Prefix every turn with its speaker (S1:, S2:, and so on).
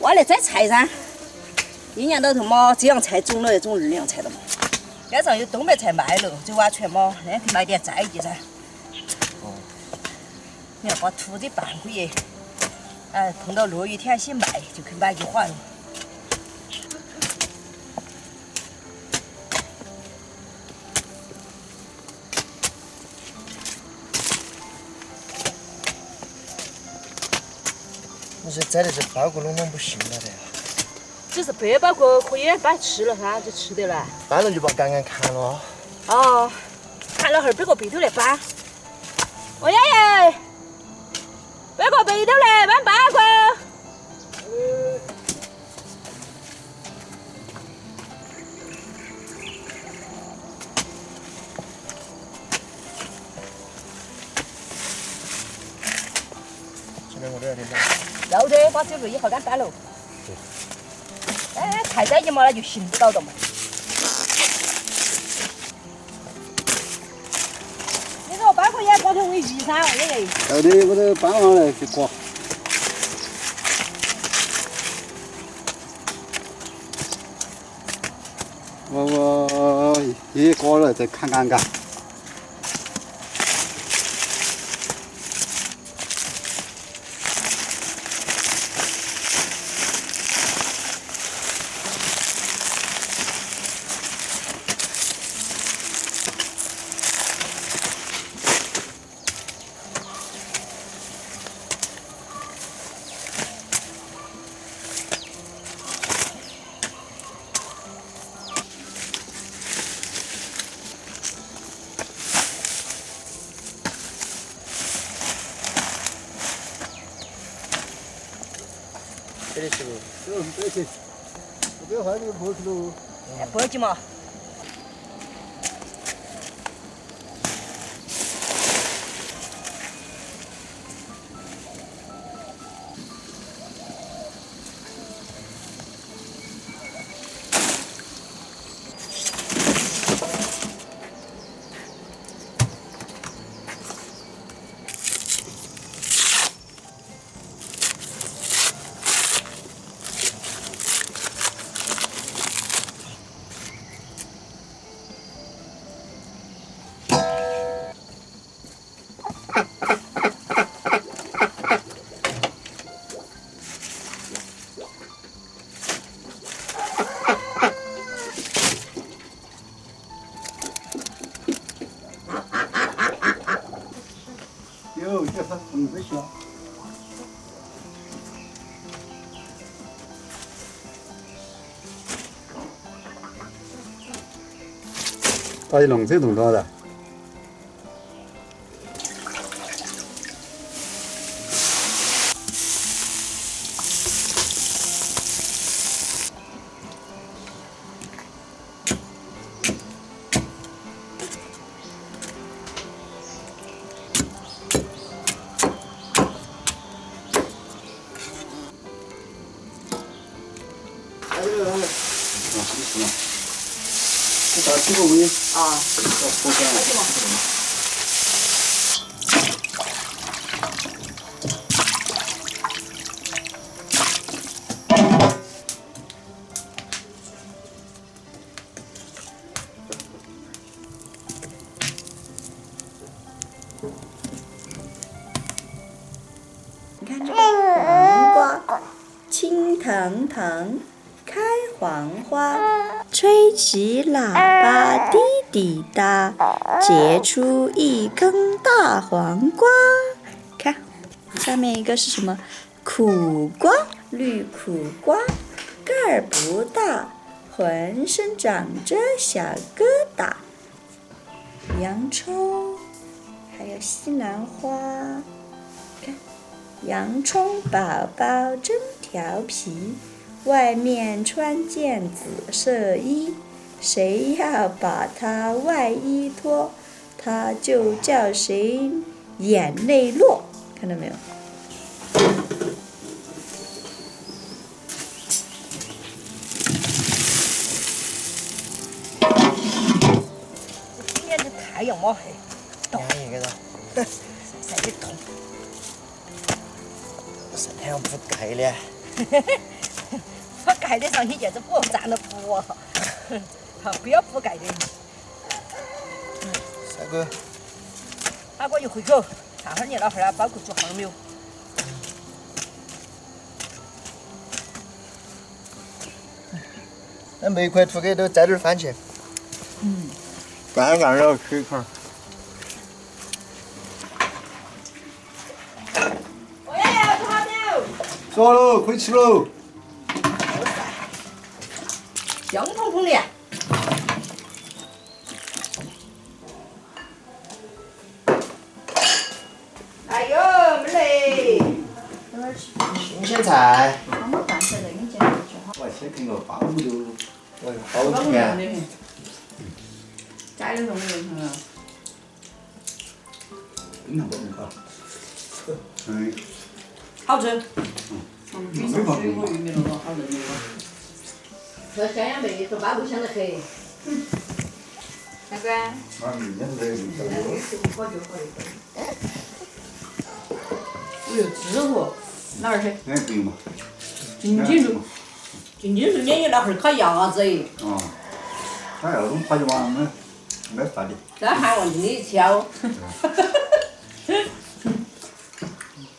S1: 挖来摘菜噻，一年到头嘛，这样菜种了要种2样菜的嘛。边上有冬白菜卖了，就挖全嘛，那可以买点摘的噻。哦。你要把土的半个月，碰到落雨天些卖，就可以买一环了。
S2: 你这摘的这包谷拢不行了的呀？
S1: 只是白包谷可以摆吃了噻，就吃得来。
S2: 搬了就把杆杆砍了。
S1: 哦，砍了后儿背个背头来搬。哦呀耶，背个背头来搬包谷。
S2: 今天我都要点搬。
S1: 要得，把这个一号杆搬了。哎，太窄一嘛，那就行不到的嘛。你说搬个也包成为鱼噻，哎。
S3: 要得，我都搬上来去刮。我一刮了再砍杆杆。
S2: 这里是不？
S3: 这去，这边还有那个过去喽。
S1: 过去嘛。
S3: 有，这它缝不下。把一弄这弄到了。 打几个位
S1: 啊，
S3: 火上。
S4: 你看这个黄瓜，青腾腾，开黄花，吹起喇叭滴滴答，结出一根大黄瓜。看，下面一个是什么？苦瓜，绿苦瓜，个儿不大，浑身长着小疙瘩。洋葱，还有西兰花，看。 洋葱宝宝真调皮，外面穿件紫色衣，谁要把它外衣脱，它就叫谁眼泪落。看到没有？
S1: 今年的太阳嘛黑，
S2: 阳一个了，
S1: 晒得痛。
S2: 是太阳不盖了。
S1: 我盖得上去就是不站着不，好不要不盖的。
S2: 三哥，
S1: 拿过一回口，看会儿你老汉儿包谷煮好了没有？
S2: 那每块土给都摘点番茄。
S3: 干干了吃一块。
S1: 我也要吃好久。
S3: 做好了，可以吃喽。
S1: 香喷喷的。哎呦，妹嘞！
S2: 新鲜菜。
S3: 我先订个包骨头，
S2: 包甜。
S1: 家里弄的很。
S3: 冰上不能搞。嗯。
S1: 好吃。
S3: 冰上水果
S1: 玉米弄个好嫩的。说香香妹说包谷香得很。那个。哎呦，知乎，哪儿去？
S3: 那可以嘛？
S1: 静静说，静静说，你那会儿烤鸭子。
S3: 哦。那要弄跑去玩没法的。
S1: 这还往里挑。